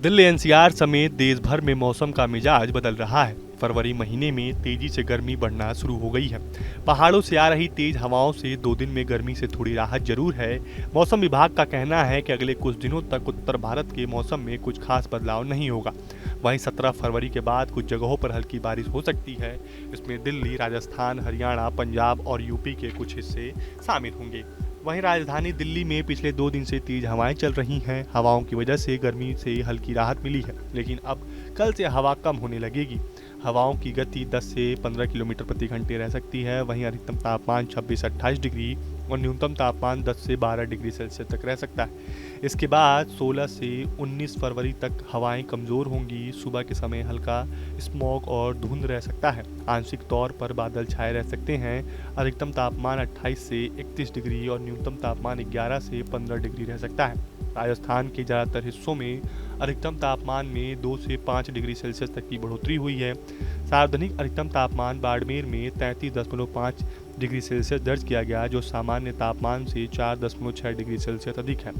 Delhi NCR समेत देश भर में मौसम का मिजाज बदल रहा है। फरवरी महीने में तेजी से गर्मी बढ़ना शुरू हो गई है। पहाड़ों से आ रही तेज हवाओं से 2 दिन में गर्मी से थोड़ी राहत जरूर है। मौसम विभाग का कहना है कि अगले कुछ दिनों तक उत्तर भारत के मौसम में कुछ खास बदलाव नहीं होगा। वहीं 17 फरवरी के बाद कुछ जगहों पर हल्की बारिश हो सकती है। इसमें दिल्ली, राजस्थान, हरियाणा, पंजाब और यूपी के कुछ हिस्से शामिल होंगे। वहीं राजधानी दिल्ली में पिछले 2 दिन से तेज हवाएं चल रही हैं। हवाओं की वजह से गर्मी से हल्की राहत मिली है, लेकिन अब कल से हवा कम होने लगेगी। हवाओं की गति 10 से 15 किलोमीटर प्रति घंटे रह सकती है। वहीं अधिकतम तापमान 26 से 28 डिग्री और न्यूनतम तापमान 10 से 12 डिग्री सेल्सियस तक रह सकता है। इसके बाद 16 से 19 फरवरी तक हवाएं कमज़ोर होंगी। सुबह के समय हल्का स्मॉग और धुंध रह सकता है। आंशिक तौर पर बादल छाए रह सकते हैं। अधिकतम तापमान 28 से 31 डिग्री और न्यूनतम तापमान 11 से 15 डिग्री रह सकता है। राजस्थान के ज़्यादातर हिस्सों में अधिकतम तापमान में 2 से 5 डिग्री सेल्सियस तक की बढ़ोतरी हुई है। सार्वजनिक अधिकतम तापमान बाड़मेर में 33.5 डिग्री सेल्सियस दर्ज किया गया, जो सामान्य तापमान से 4.6 डिग्री सेल्सियस अधिक है।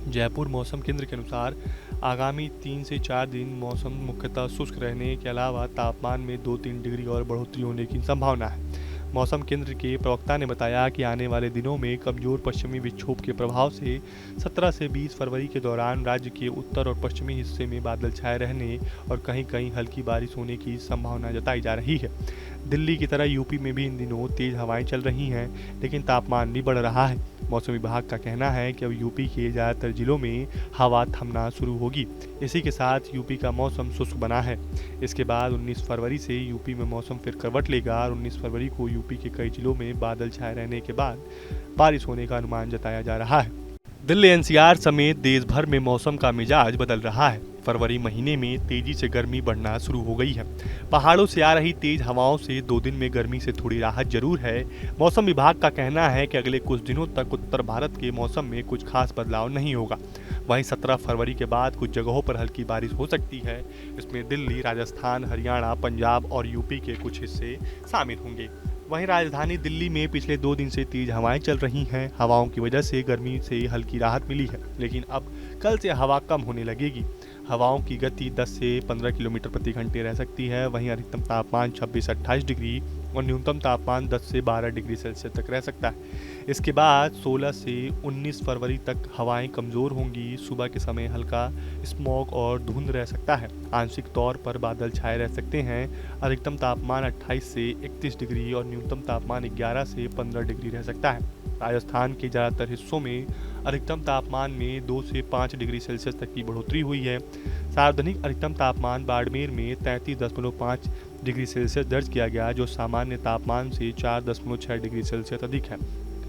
जयपुर मौसम केंद्र के अनुसार आगामी 3 से 4 दिन मौसम मुख्यतः शुष्क रहने के अलावा तापमान में 2-3 डिग्री और बढ़ोतरी होने की संभावना है। मौसम केंद्र के प्रवक्ता ने बताया कि आने वाले दिनों में कमजोर पश्चिमी विक्षोभ के प्रभाव से 17 से 20 फरवरी के दौरान राज्य के उत्तर और पश्चिमी हिस्से में बादल छाए रहने और कहीं-कहीं हल्की बारिश होने की संभावना जताई जा रही है। दिल्ली की तरह यूपी में भी इन दिनों तेज हवाएं चल रही हैं, लेकिन तापमान भी बढ़ रहा है। मौसम विभाग का कहना है कि अब यूपी के ज़्यादातर जिलों में हवा थमना शुरू होगी। इसी के साथ यूपी का मौसम शुष्क बना है। इसके बाद 19 फरवरी से यूपी में मौसम फिर करवट लेगा और 19 फरवरी को यूपी के कई जिलों में बादल छाए रहने के बाद बारिश होने का अनुमान जताया जा रहा है। दिल्ली एनसीआर समेत देश भर में मौसम का मिजाज बदल रहा है। फरवरी महीने में तेजी से गर्मी बढ़ना शुरू हो गई है। पहाड़ों से आ रही तेज हवाओं से 2 दिन में गर्मी से थोड़ी राहत जरूर है। मौसम विभाग का कहना है कि अगले कुछ दिनों तक उत्तर भारत के मौसम में कुछ खास बदलाव नहीं होगा। वहीं 17 फरवरी के बाद कुछ जगहों पर हल्की बारिश हो सकती है। इसमें दिल्ली, राजस्थान, हरियाणा, पंजाब और यूपी के कुछ हिस्से शामिल होंगे। वहीं राजधानी दिल्ली में पिछले 2 दिन से तेज हवाएं चल रही हैं। हवाओं की वजह से गर्मी से हल्की राहत मिली है, लेकिन अब कल से हवा कम होने लगेगी। हवाओं की गति 10 से 15 किलोमीटर प्रति घंटे रह सकती है। वहीं अधिकतम तापमान 26 से 28 डिग्री और न्यूनतम तापमान 10 से 12 डिग्री सेल्सियस तक रह सकता है। इसके बाद 16 से 19 फरवरी तक हवाएं कमज़ोर होंगी। सुबह के समय हल्का स्मॉग और धुंध रह सकता है। आंशिक तौर पर बादल छाए रह सकते हैं। अधिकतम तापमान 28 से 31 डिग्री और न्यूनतम तापमान 11 से 15 डिग्री रह सकता है। राजस्थान के ज़्यादातर हिस्सों में अधिकतम तापमान में 2 से 5 डिग्री सेल्सियस तक की बढ़ोतरी हुई है। सार्वजनिक अधिकतम तापमान बाड़मेर में 33.5 डिग्री सेल्सियस दर्ज किया गया, जो सामान्य तापमान से 4.6 डिग्री सेल्सियस अधिक है।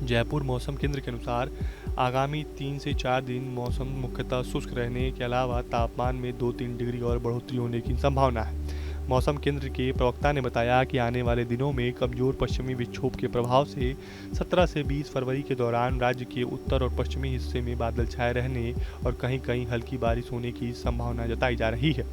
जयपुर मौसम केंद्र के अनुसार आगामी 3 से 4 दिन मौसम मुख्यतः शुष्क रहने के अलावा तापमान में 2-3 डिग्री और बढ़ोतरी होने की संभावना है। मौसम केंद्र के प्रवक्ता ने बताया कि आने वाले दिनों में कमजोर पश्चिमी विक्षोभ के प्रभाव से 17 से 20 फरवरी के दौरान राज्य के उत्तर और पश्चिमी हिस्से में बादल छाए रहने और कहीं-कहीं हल्की बारिश होने की संभावना जताई जा रही है।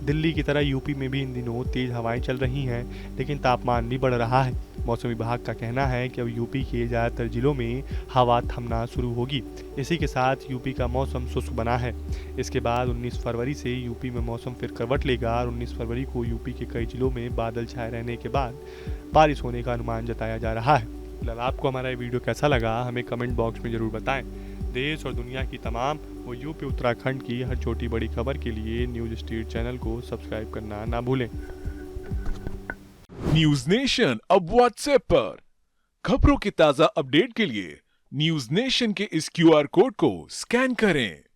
दिल्ली की तरह यूपी में भी इन दिनों तेज हवाएं चल रही हैं, लेकिन तापमान भी बढ़ रहा है। मौसम विभाग का कहना है कि अब यूपी के ज़्यादातर जिलों में हवा थमना शुरू होगी। इसी के साथ यूपी का मौसम शुष्क बना है। इसके बाद 19 फरवरी से यूपी में मौसम फिर करवट लेगा और 19 फरवरी को यूपी के कई जिलों में बादल छाए रहने के बाद बारिश होने का अनुमान जताया जा रहा है। फिलहाल आपको हमारा ये वीडियो कैसा लगा हमें कमेंट बॉक्स में ज़रूर बताएं। देश और दुनिया की तमाम और यूपी उत्तराखंड की हर छोटी बड़ी खबर के लिए न्यूज़ स्ट्रीट चैनल को सब्सक्राइब करना ना भूलें। न्यूज नेशन अब व्हाट्सएप पर खबरों के ताजा अपडेट के लिए न्यूज नेशन के इस क्यूआर कोड को स्कैन करें।